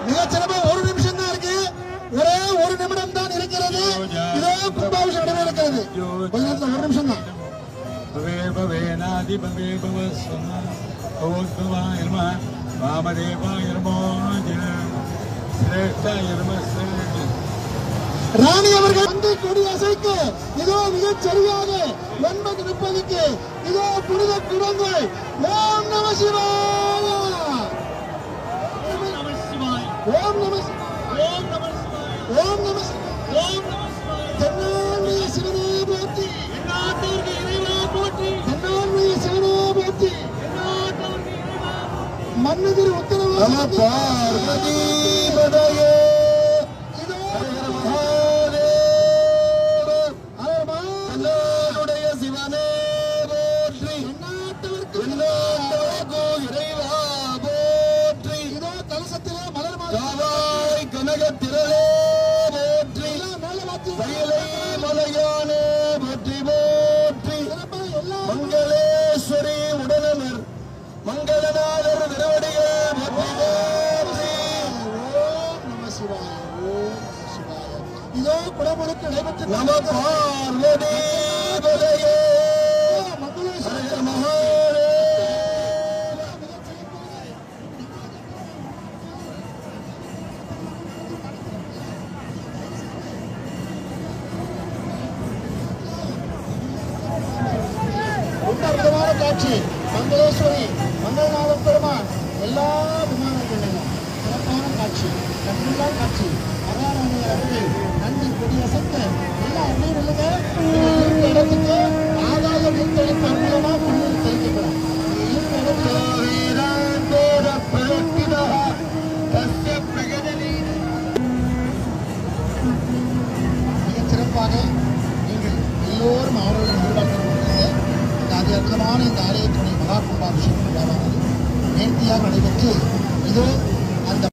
மிகச்சிறப்பா ஒரு நிமிஷம் தான் இருக்கு, ஒரே ஒரு நிமிடம் தான் இருக்கிறது. இதோ கும்பாபிஷேகம் நடைபெறுகிறது. கொஞ்ச நேரத்தில் ஒரு நிமிஷம் தான். ராணி அவர்கள் வந்து கொடி அசைக்க இதோ மிகச் சரியாக 9:30 இதோ புனித குடங்கள். ஓம் நம சிவாய, ஓம் நம சிவாய, ஓம் நம சிவாய, ஓம் நம சிவாய. தென்னாடுடைய சிவனே போற்றி, தென்னாட்டவர்க்கு இறைவா போற்றி, தென்னாடுடைய சிவனே போற்றி, தென்னாட்டவர்க்கு இறைவா போற்றி. மன்னதிர் உத்தரவு நம பார்வதிபதையே கனகத்திரளே போற்றி, கையிலை மலையானே போற்றி போற்றி. மங்களேஸ்வரி உடனமர் மங்களநாதர் திருவடியே போற்றி போற்றி. ஓம் நம சிவாய, ஓம் நம சிவாய. இதோ குடமுழுக்கு நடைபெற்று நம பார்வதி பதையே மங்களேஸ்வர மகானே. அற்புதமான காட்சி. மங்களேஸ்வரி, மங்களநாத பெருமான் எல்லா விமானங்களிலும் சிறப்பான காட்சி, கண்ணுள்ளா காட்சி. மகாராணி அவர்கள் நன்றி கொடி அசைக்க எல்லா அண்ணன் இல்லைங்க இடத்துக்கு ஆதாய வீட்டளிப்பு அற்புதமாக முன்னேறி தெரிவிக்கிறோம். மிகச் சிறப்பாக நீங்கள் எல்லோரும் அவர்களுடன் உருவாக்க அற்புதமான இந்த ஆலயத்துடைய மகா கும்பாபிஷேகம் விழாவானது நேர்த்தியாக நடைபெற்று இதோ அந்த